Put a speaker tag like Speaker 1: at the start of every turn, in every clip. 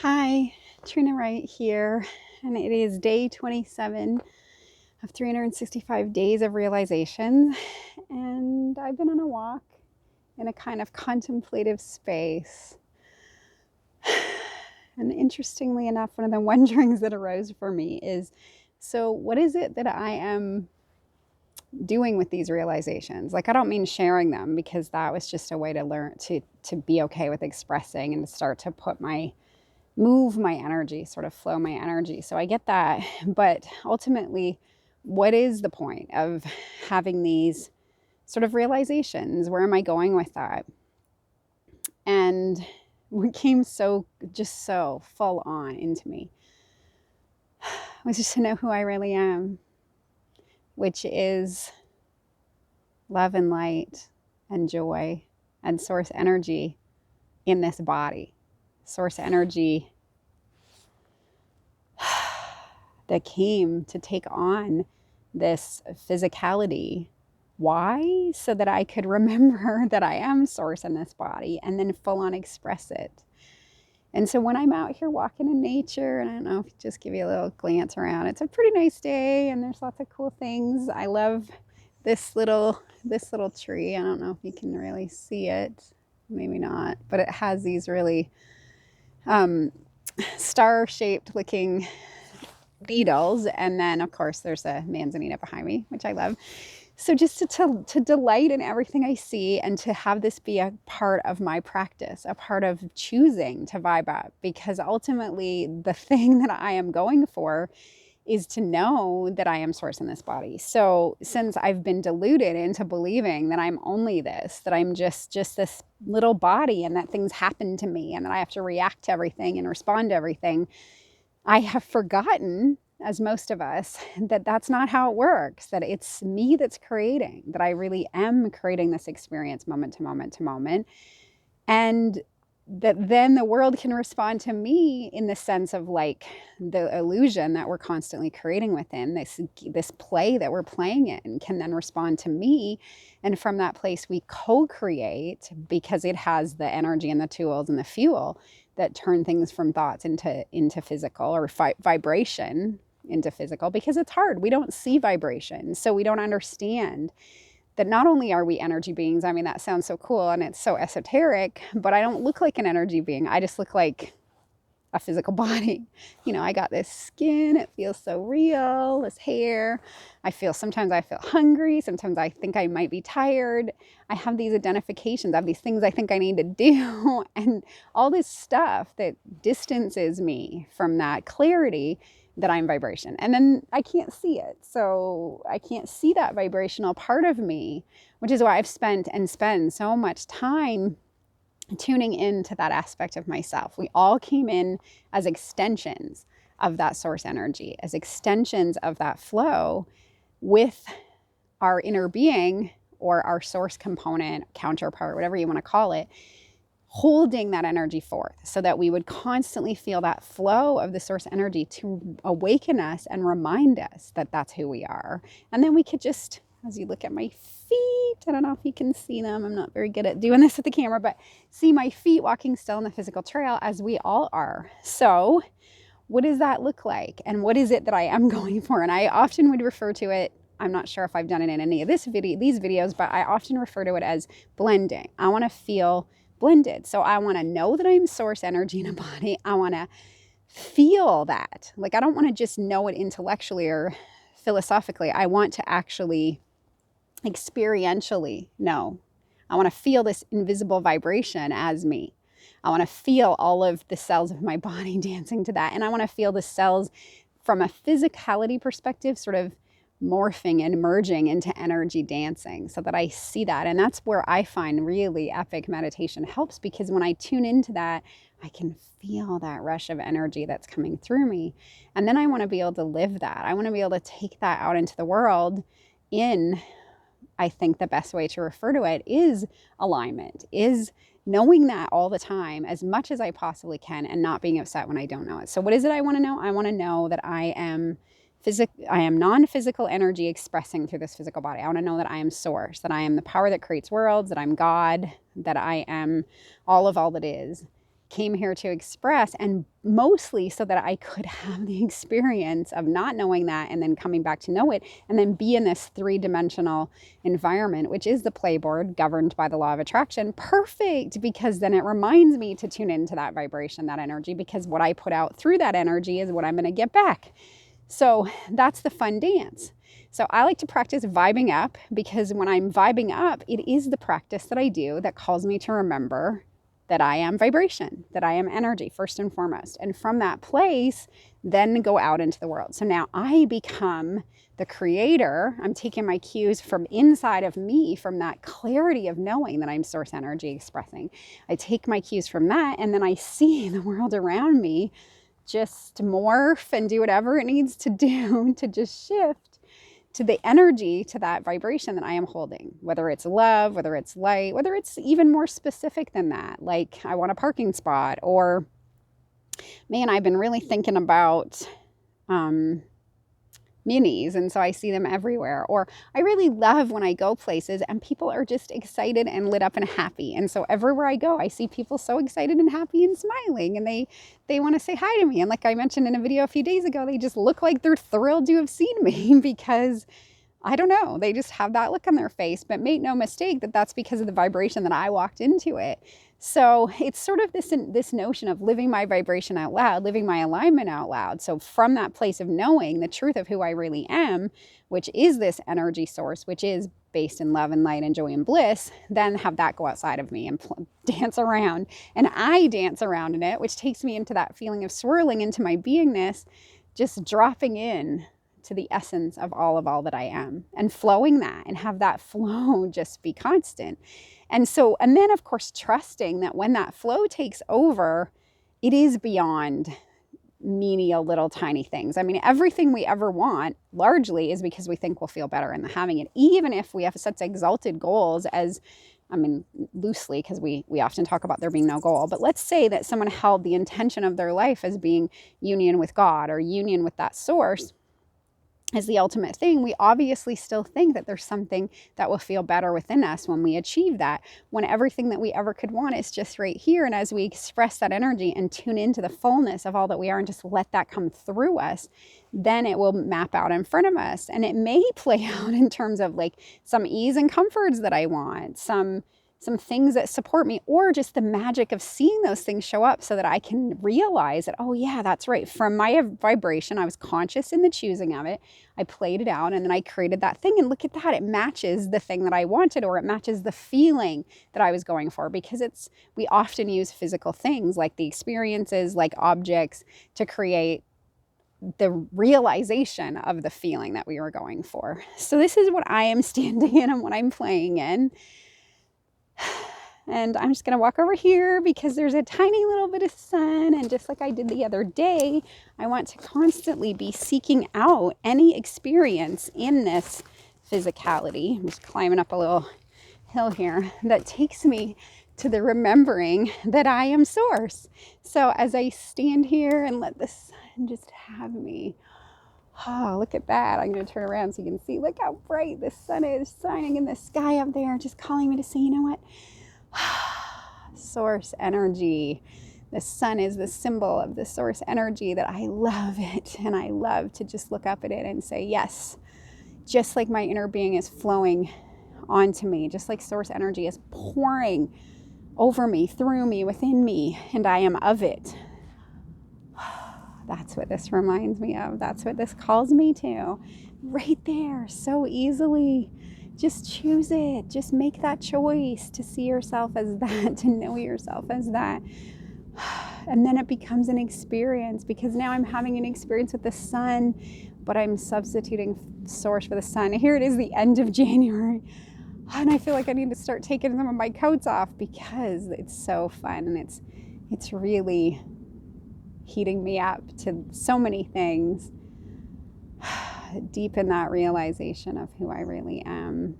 Speaker 1: Hi, Trina Wright here, and it is day 27 of 365 days of realization. And I've been on a walk in a kind of contemplative space. And interestingly enough, one of the wonderings that arose for me is, so what is it that I am doing with these realizations? Like, I don't mean sharing them, because that was just a way to learn to be okay with expressing and to start to move my energy, sort of flow my energy. So I get that. But ultimately, what is the point of having these sort of realizations? Where am I going with that? And what came just so full on into me was just to know who I really am, which is love and light and joy and source energy in this body. Source energy that came to take on this physicality. Why? So that I could remember that I am source in this body and then full on express it. And so when I'm out here walking in nature, and I don't know if just give you a little glance around, it's a pretty nice day and there's lots of cool things. I love this little tree. I don't know if you can really see it, maybe not, but it has these really star-shaped looking beetles, and then of course there's a manzanita behind me, which I love. So just to delight in everything I see, and to have this be a part of my practice, a part of choosing to vibe up, because ultimately the thing that I am going for is to know that I am source in this body. So since I've been deluded into believing that I'm only this, that I'm just this little body, and that things happen to me and that I have to react to everything and respond to everything, I have forgotten, as most of us, that that's not how it works, that it's me that's creating, that I really am creating this experience moment to moment to moment. And that then the world can respond to me in the sense of like the illusion that we're constantly creating within, this play that we're playing in, can then respond to me. And from that place, we co-create, because it has the energy and the tools and the fuel that turn things from thoughts into physical, or vibration into physical, because it's hard. We don't see vibration. So we don't understand that not only are we energy beings, I mean, that sounds so cool and it's so esoteric, but I don't look like an energy being. I just look like a physical body. You know, I got this skin, it feels so real, this hair. Sometimes I feel hungry. Sometimes I think I might be tired. I have these identifications. I have these things I think I need to do. And all this stuff that distances me from that clarity that I'm vibration. And then I can't see it. So I can't see that vibrational part of me, which is why I've spent and spend so much time tuning into that aspect of myself. We all came in as extensions of that source energy, as extensions of that flow, with our inner being, or our source component, counterpart, whatever you want to call it, holding that energy forth, so that we would constantly feel that flow of the source energy to awaken us and remind us that that's who we are. And then we could just, as you look at my feet, I don't know if you can see them, I'm not very good at doing this with the camera, but see my feet walking still in the physical trail, as we all are. So what does that look like? And what is it that I am going for? And I often would refer to it, I'm not sure if I've done it in any of these videos, but I often refer to it as blending. I want to feel blended. So I want to know that I'm source energy in a body. I want to feel that. Like, I don't want to just know it intellectually or philosophically. I want to actually experientially know. I want to feel this invisible vibration as me. I want to feel all of the cells of my body dancing to that. And I want to feel the cells from a physicality perspective sort of morphing and merging into energy dancing, so that I see that. And that's where I find really epic meditation helps, because when I tune into that, I can feel that rush of energy that's coming through me. And then I want to be able to live that. I want to be able to take that out into the world in, I think the best way to refer to it is alignment, is knowing that all the time as much as I possibly can, and not being upset when I don't know it. So what is it I want to know? I want to know that I am non-physical energy expressing through this physical body. I want to know that I am source, that I am the power that creates worlds, that I'm God, that I am all that is, came here to express, and mostly so that I could have the experience of not knowing that and then coming back to know it, and then be in this 3-dimensional environment, which is the playboard governed by the law of attraction. Perfect, because then it reminds me to tune into that vibration, that energy, because what I put out through that energy is what I'm going to get back. So that's the fun dance. So I like to practice vibing up, because when I'm vibing up, it is the practice that I do that calls me to remember that I am vibration, that I am energy first and foremost. And from that place, then go out into the world. So now I become the creator. I'm taking my cues from inside of me, from that clarity of knowing that I'm source energy expressing. I take my cues from that, and then I see the world around me just morph and do whatever it needs to do to just shift to the energy, to that vibration that I am holding, whether it's love, whether it's light, whether it's even more specific than that, like I want a parking spot, or man, I've been really thinking about minis, and so I see them everywhere. Or I really love when I go places and people are just excited and lit up and happy, and so everywhere I go I see people so excited and happy and smiling, and they want to say hi to me, and like I mentioned in a video a few days ago, they just look like they're thrilled to have seen me because I don't know, they just have that look on their face. But make no mistake that that's because of the vibration that I walked into it. So it's sort of this notion of living my vibration out loud, living my alignment out loud. So from that place of knowing the truth of who I really am, which is this energy source, which is based in love and light and joy and bliss, then have that go outside of me and dance around. And I dance around in it, which takes me into that feeling of swirling into my beingness, just dropping in to the essence of all that I am, and flowing that, and have that flow just be constant. And then of course, trusting that when that flow takes over, it is beyond menial little tiny things. I mean, everything we ever want largely is because we think we'll feel better in the having it, even if we have such exalted goals as, I mean, loosely, because we often talk about there being no goal, but let's say that someone held the intention of their life as being union with God or union with that source as the ultimate thing. We obviously still think that there's something that will feel better within us when we achieve that, when everything that we ever could want is just right here. And as we express that energy and tune into the fullness of all that we are and just let that come through us, then it will map out in front of us. And it may play out in terms of like some ease and comforts that I want, some things that support me, or just the magic of seeing those things show up so that I can realize that, oh yeah, that's right. From my vibration, I was conscious in the choosing of it. I played it out, and then I created that thing, and look at that. It matches the thing that I wanted, or it matches the feeling that I was going for, because we often use physical things like the experiences, like objects, to create the realization of the feeling that we were going for. So this is what I am standing in and what I'm playing in. And I'm just going to walk over here because there's a tiny little bit of sun. And just like I did the other day, I want to constantly be seeking out any experience in this physicality. I'm just climbing up a little hill here that takes me to the remembering that I am source. So as I stand here and let the sun just have me, oh, look at that. I'm going to turn around so you can see, look how bright the sun is shining in the sky up there, just calling me to say, you know what? Source energy. The sun is the symbol of the source energy, that I love it. And I love to just look up at it and say, yes, just like my inner being is flowing onto me, just like source energy is pouring over me, through me, within me, and I am of it. That's what this reminds me of. That's what this calls me to. Right there, so easily. Just choose it. Just make that choice to see yourself as that, to know yourself as that. And then it becomes an experience, because now I'm having an experience with the sun, but I'm substituting source for the sun. Here it is, the end of January. And I feel like I need to start taking some of my coats off because it's so fun, and it's really heating me up to so many things. Deep in that realization of who I really am.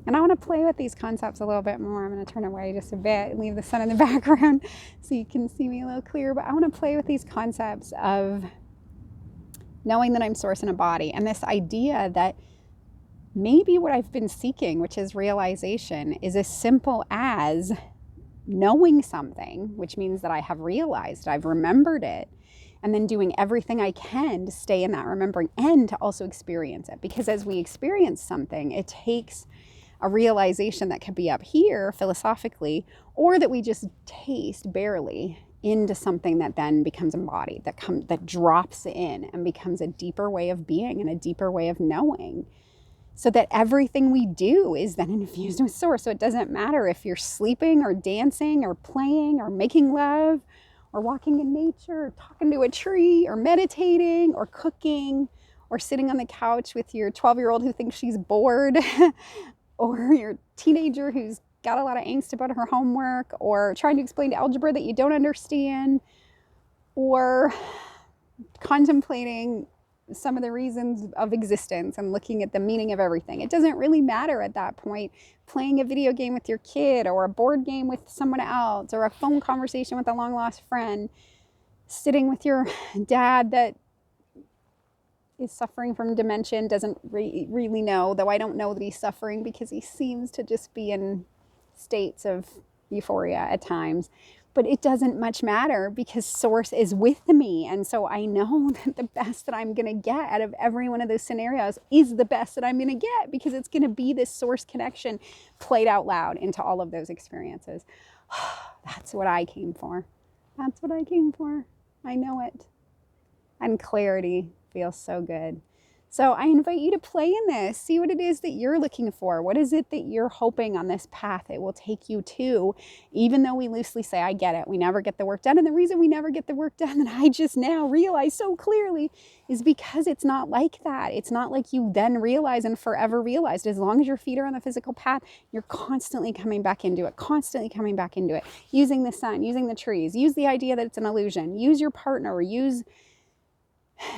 Speaker 1: And I want to play with these concepts a little bit more. I'm going to turn away just a bit and leave the sun in the background so you can see me a little clearer. But I want to play with these concepts of knowing that I'm source in a body, and this idea that maybe what I've been seeking, which is realization, is as simple as knowing something, which means that I have realized, I've remembered it, and then doing everything I can to stay in that remembering and to also experience it. Because as we experience something, it takes a realization that could be up here philosophically, or that we just taste barely into something that then becomes embodied, that drops in and becomes a deeper way of being and a deeper way of knowing. So that everything we do is then infused with source. So it doesn't matter if you're sleeping or dancing or playing or making love or walking in nature or talking to a tree or meditating or cooking or sitting on the couch with your 12-year-old who thinks she's bored or your teenager who's got a lot of angst about her homework, or trying to explain algebra that you don't understand, or contemplating some of the reasons of existence and looking at the meaning of everything. It doesn't really matter at that point. Playing a video game with your kid, or a board game with someone else, or a phone conversation with a long lost friend, sitting with your dad that is suffering from dementia, doesn't really know, though I don't know that he's suffering because he seems to just be in states of euphoria at times. But it doesn't much matter because source is with me. And so I know that the best that I'm going to get out of every one of those scenarios is the best that I'm going to get, because it's going to be this source connection played out loud into all of those experiences. That's what I came for. That's what I came for. I know it. And clarity feels so good. So I invite you to play in this. See what it is that you're looking for. What is it that you're hoping on this path it will take you to? Even though we loosely say, I get it, we never get the work done. And the reason we never get the work done, that I just now realize so clearly, is because it's not like that. It's not like you then realize and forever realized. As long as your feet are on the physical path, you're constantly coming back into it, constantly coming back into it. Using the sun, using the trees, use the idea that it's an illusion, use your partner, use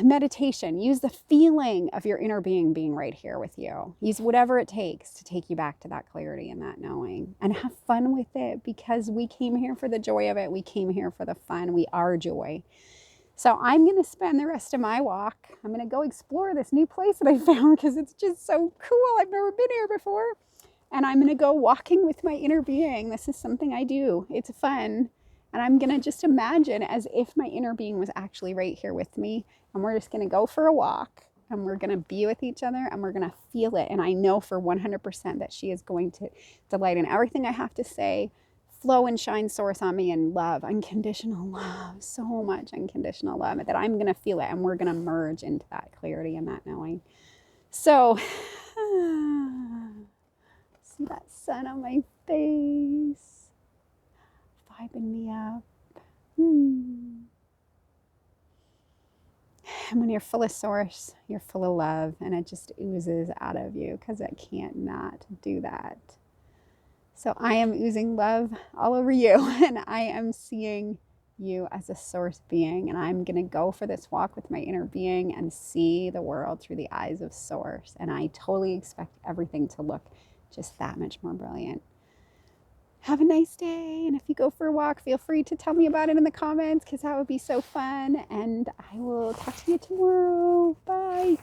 Speaker 1: meditation, use the feeling of your inner being right here with you. Use whatever it takes to take you back to that clarity and that knowing, and have fun with it, because we came here for the joy of it. We came here for the fun. We are joy. So I'm going to spend the rest of my walk. I'm going to go explore this new place that I found because it's just so cool. I've never been here before. And I'm going to go walking with my inner being. This is something I do. It's fun. And I'm going to just imagine as if my inner being was actually right here with me. And we're just going to go for a walk, and we're going to be with each other, and we're going to feel it. And I know for 100% that she is going to delight in everything I have to say, flow and shine source on me, and love, unconditional love, so much unconditional love, that I'm going to feel it, and we're going to merge into that clarity and that knowing. So, see that sun on my face, vibing me up. And when you're full of source, you're full of love, and it just oozes out of you, because it can't not do that. So I am oozing love all over you, and I am seeing you as a source being, and I'm going to go for this walk with my inner being and see the world through the eyes of source. And I totally expect everything to look just that much more brilliant. Have a nice day. And if you go for a walk, feel free to tell me about it in the comments, because that would be so fun. And I will talk to you tomorrow. Bye.